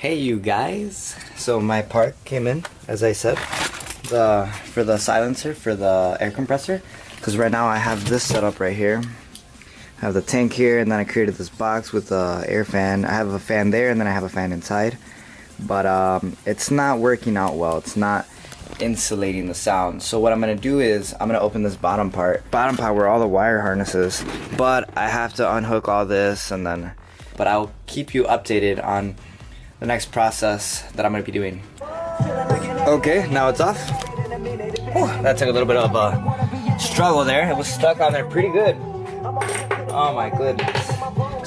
Hey you guys, so my part came in, as I said, for the silencer, for the air compressor, because right now I have this set up right here. I have the tank here, and then I created this box with the air fan. I have a fan there, and then I have a fan inside, but it's not working out well. It's not insulating the sound. So what I'm gonna do is I'm gonna open this bottom part where all the wire harnesses, but I have to unhook all this, and then I'll keep you updated on the next process that I'm gonna be doing. Okay, now it's off. Whew, that took a little bit of a struggle there. It was stuck on there pretty good. Oh my goodness.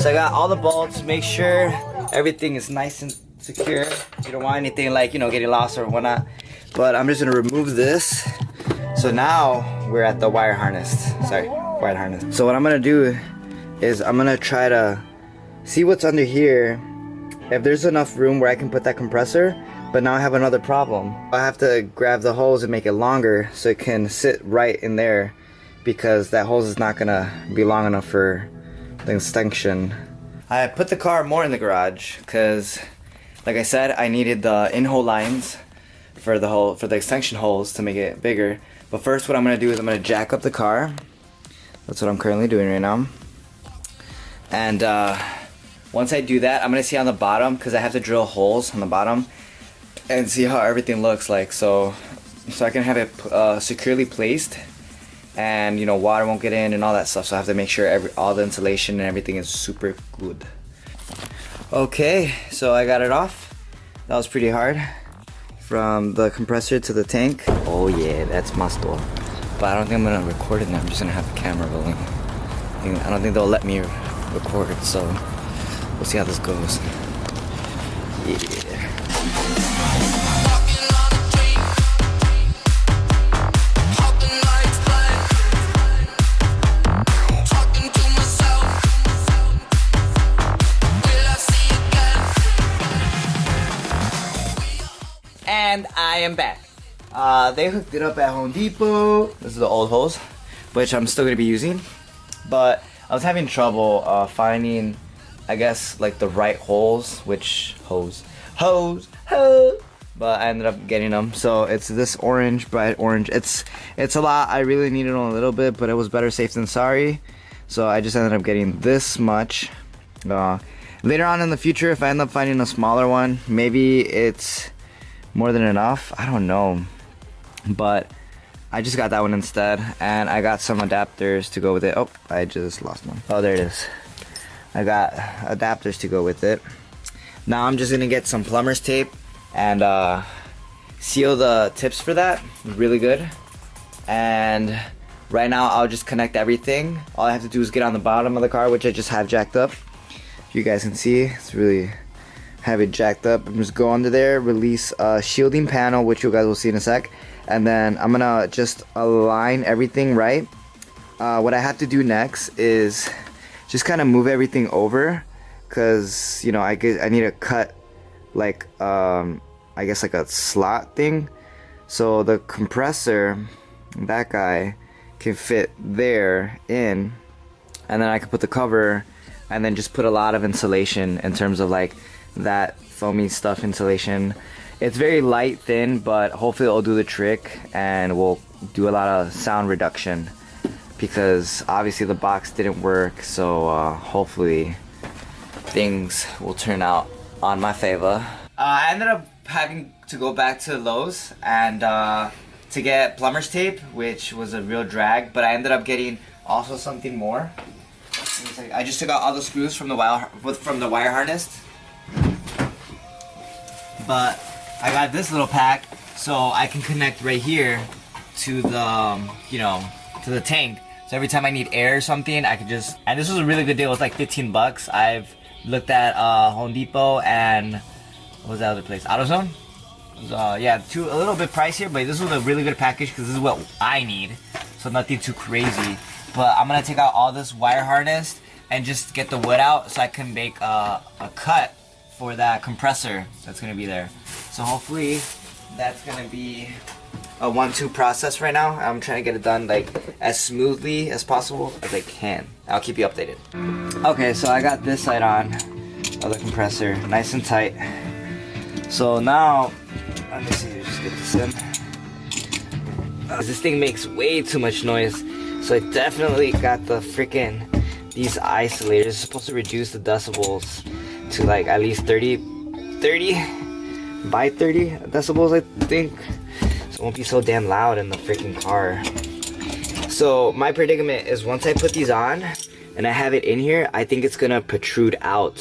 So I got all the bolts. Make sure everything is nice and secure. You don't want anything like, you know, getting lost or whatnot. But I'm just gonna remove this. So now we're at the wire harness. Sorry, wire harness. So what I'm gonna do is I'm gonna try to see what's under here, if there's enough room where I can put that compressor. But now I have another problem. I have to grab the hose and make it longer so it can sit right in there, because that hose is not gonna be long enough for the extension. I put the car more in the garage because, like I said, I needed the in-hole lines for the extension holes to make it bigger. But first what I'm gonna do is I'm gonna jack up the car. That's what I'm currently doing right now. And once I do that, I'm gonna see on the bottom, because I have to drill holes on the bottom and see how everything looks like, so I can have it securely placed, and you know, water won't get in and all that stuff. So I have to make sure all the insulation and everything is super good. Okay, so I got it off. That was pretty hard, from the compressor to the tank. Oh yeah, that's my store. But I don't think I'm gonna record it now. I'm just gonna have the camera rolling. I don't think they'll let me record, so we'll see how this goes. Yeah. And I am back. They hooked it up at Home Depot. This is the old hose, which I'm still gonna be using. But I was having trouble finding, I guess, like the right holes, which hose. But I ended up getting them. So it's this orange, bright orange. It's a lot. I really needed a little bit, but it was better safe than sorry. So I just ended up getting this much. Later on in the future, if I end up finding a smaller one, maybe it's more than enough. I don't know. But I just got that one instead, and I got some adapters to go with it. Oh, I just lost one. Oh, there it is. I got adapters to go with it. Now I'm just gonna get some plumber's tape and seal the tips for that really good. And right now I'll just connect everything. All I have to do is get on the bottom of the car, which I just have jacked up. If you guys can see, it's really have it jacked up. I'm just go under there, release a shielding panel, which you guys will see in a sec, and then I'm gonna just align everything right. What I have to do next is just kind of move everything over, because you know, I need to cut like I guess like a slot thing, so the compressor, that guy, can fit there in, and then I can put the cover and then just put a lot of insulation in terms of like that foamy stuff insulation. It's very light, thin, but hopefully it'll do the trick and will do a lot of sound reduction, because obviously the box didn't work. So hopefully things will turn out on my favor. I ended up having to go back to Lowe's and to get plumber's tape, which was a real drag, but I ended up getting also something more. I just took out all the screws from the wire harness. But I got this little pack, so I can connect right here to the, you know, to the tank. So every time I need air or something, I could just, and this was a really good deal. It was like 15 bucks. I've looked at Home Depot and, what was that other place? AutoZone? It was, yeah, a little bit pricier, but this was a really good package because this is what I need. So nothing too crazy. But I'm gonna take out all this wire harness and just get the wood out so I can make a cut for that compressor that's gonna be there. So hopefully that's gonna be a 1-2 process right now. I'm trying to get it done like as smoothly as possible as I can. I'll keep you updated. Okay, so I got this side on of the compressor, nice and tight. So now, let me see, just get this in. This thing makes way too much noise, so I definitely got the freaking, these isolators. It's supposed to reduce the decibels to like at least 30 by 30 decibels, I think. So it won't be so damn loud in the freaking car. So my predicament is once I put these on and I have it in here, I think it's gonna protrude out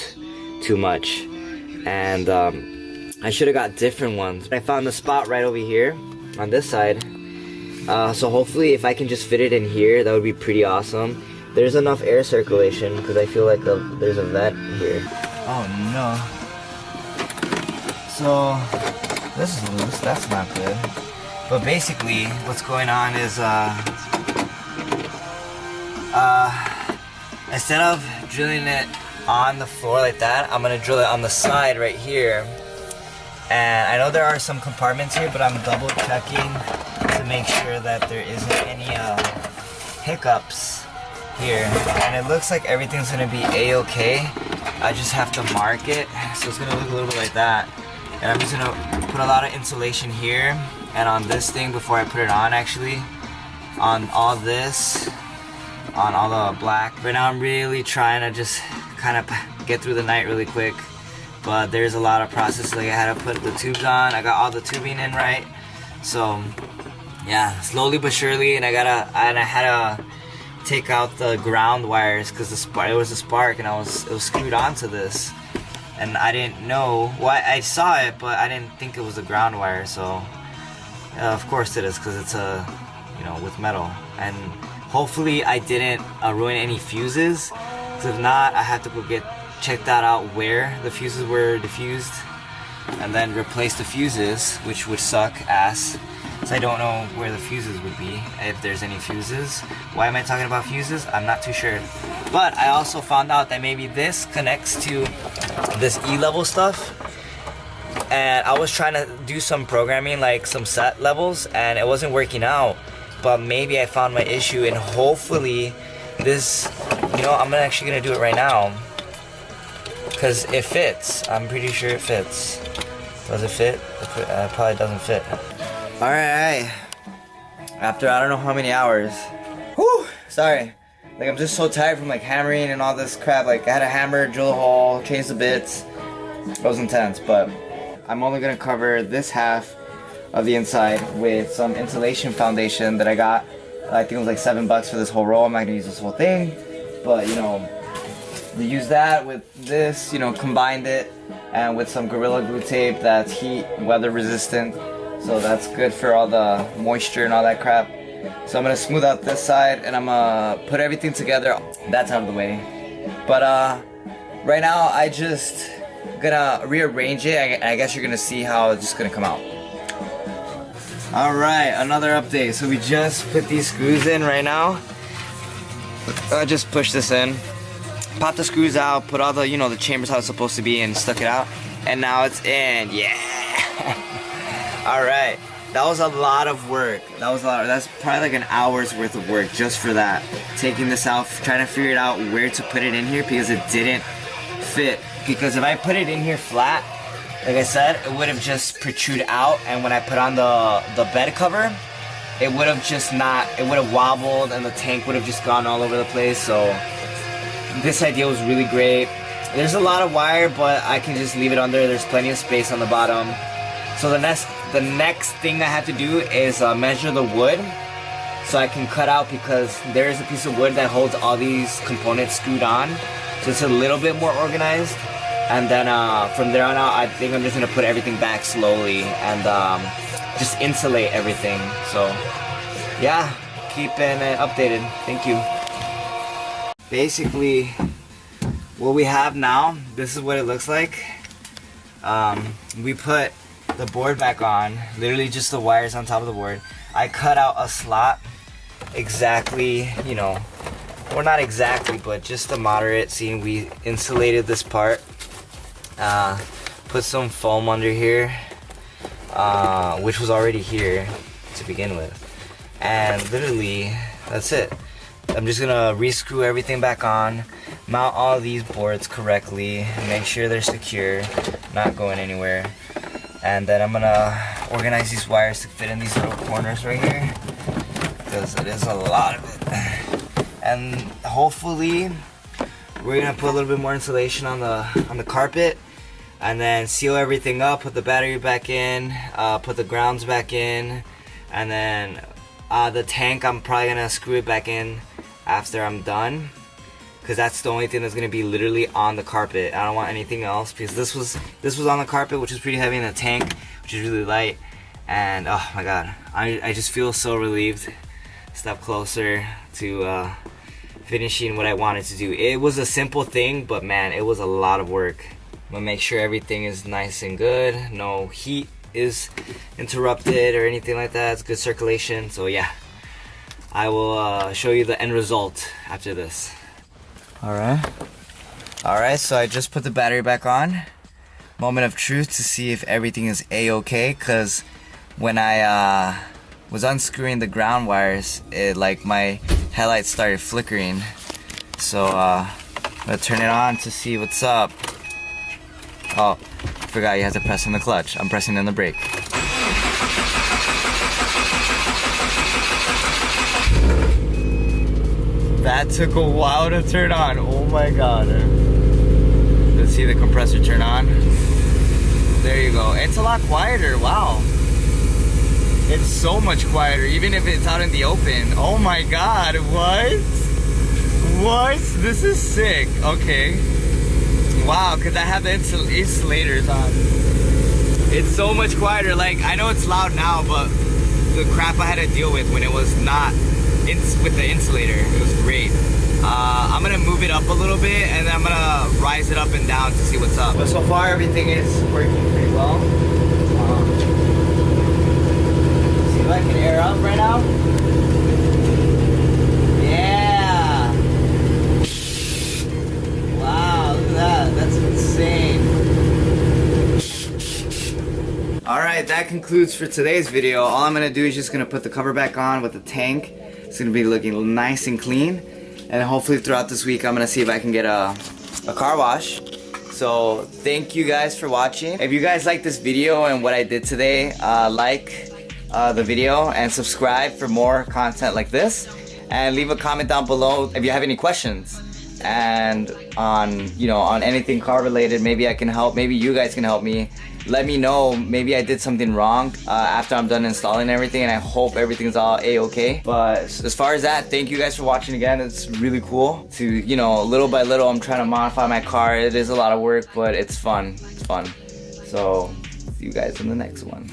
too much. And I should have got different ones. I found the spot right over here on this side. So hopefully if I can just fit it in here, that would be pretty awesome. There's enough air circulation because I feel like there's a vent here. Oh no. So this is loose, that's not good. But basically what's going on is instead of drilling it on the floor like that, I'm gonna drill it on the side right here. And I know there are some compartments here, but I'm double checking to make sure that there isn't any hiccups here. And it looks like everything's gonna be a-okay. I just have to mark it, so it's gonna look a little bit like that. And I'm just gonna put a lot of insulation here and on this thing before I put it on, actually. On all this, on all the black. Right now I'm really trying to just kind of get through the night really quick. But there's a lot of process, like I had to put the tubes on, I got all the tubing in right. So yeah, slowly but surely, and I had to take out the ground wires because it was a spark and it was screwed onto this. And I didn't know, well I saw it, but I didn't think it was a ground wire, so of course it is because it's with metal. And hopefully I didn't ruin any fuses, because if not, I have to go check that out where the fuses were diffused and then replace the fuses, which would suck ass. So I don't know where the fuses would be, if there's any fuses. Why am I talking about fuses? I'm not too sure. But I also found out that maybe this connects to this E-level stuff. And I was trying to do some programming, like some set levels, and it wasn't working out. But maybe I found my issue, and hopefully this, I'm actually gonna do it right now. Because it fits. I'm pretty sure it fits. Does it fit? It probably doesn't fit. Alright. After I don't know how many hours. Whew! Sorry. Like I'm just so tired from like hammering and all this crap. Like I had a hammer, drill a hole, change the bits. It was intense, but I'm only gonna cover this half of the inside with some insulation foundation that I got. I think it was like $7 for this whole roll. I'm not gonna use this whole thing, but we use that with this, combined it, and with some Gorilla Glue tape that's heat, weather resistant, so that's good for all the moisture and all that crap. So I'm gonna smooth out this side, and I'm gonna put everything together. That's out of the way. But right now I just gonna rearrange it. I guess you're gonna see how it's just gonna come out. Alright, another update. So we just put these screws in right now. I just pushed this in. Pop the screws out, put all the, the chambers how it's supposed to be, and stuck it out. And now it's in, yeah! Alright, that was a lot of work. That's probably like an hour's worth of work just for that. Taking this out, trying to figure it out where to put it in here because it didn't fit. Because if I put it in here flat, like I said, it would have just protruded out, and when I put on the bed cover, it would have wobbled and the tank would have just gone all over the place. So this idea was really great. There's a lot of wire, but I can just leave it under. There's plenty of space on the bottom. So the next thing I have to do is measure the wood so I can cut out, because there is a piece of wood that holds all these components screwed on. So it's a little bit more organized. And then from there on out, I think I'm just gonna put everything back slowly and just insulate everything. So yeah, keeping it updated. Thank you. Basically, what we have now, this is what it looks like. We put the board back on, literally just the wires on top of the board. I cut out a slot exactly, or not exactly, but just a moderate. See, we insulated this part. Put some foam under here, which was already here to begin with. And literally, that's it. I'm just gonna re-screw everything back on, mount all these boards correctly, make sure they're secure, not going anywhere. And then I'm gonna organize these wires to fit in these little corners right here, because it is a lot of it. And hopefully we're gonna put a little bit more insulation on the carpet, and then seal everything up, put the battery back in, put the grounds back in, and then the tank, I'm probably gonna screw it back in after I'm done, because that's the only thing that's gonna be literally on the carpet. I don't want anything else, because this was on the carpet, which is pretty heavy, in the tank, which is really light. And oh my god, I just feel so relieved. Step closer to finishing what I wanted to do. It was a simple thing, but man, it was a lot of work. I'm gonna make sure everything is nice and good, no heat is interrupted or anything like that. It's good circulation. So yeah, I will show you the end result after this. Alright, so I just put the battery back on. Moment of truth to see if everything is a-okay, because when I was unscrewing the ground wires, it like my headlights started flickering. So I'm gonna turn it on to see what's up. Oh, I forgot you have to press in the clutch. I'm pressing in the brake. That took a while to turn on. Oh my god. Let's see the compressor turn on. There you go. It's a lot quieter. Wow. It's so much quieter, even if it's out in the open. Oh my god. What? What? This is sick. Okay. Wow, because I have the insulators on. It's so much quieter. Like, I know it's loud now, but the crap I had to deal with when it was not with the insulator, it was great. I'm gonna move it up a little bit, and then I'm gonna rise it up and down to see what's up. But so far everything is working pretty well. See if I can air up right now. Yeah. Wow, look at that. That's insane. Alright, that concludes for today's video. All I'm gonna do is just gonna put the cover back on with the tank. It's gonna be looking nice and clean, and hopefully throughout this week I'm gonna see if I can get a car wash. So thank you guys for watching. If you guys like this video and what I did today, like the video and subscribe for more content like this, and leave a comment down below if you have any questions and on anything car related. Maybe I can help, maybe you guys can help me. Let me know, maybe I did something wrong after I'm done installing everything, and I hope everything's all a-okay. But as far as that, thank you guys for watching again. It's really cool to, little by little I'm trying to modify my car. It is a lot of work, but it's fun. It's fun. So see you guys in the next one.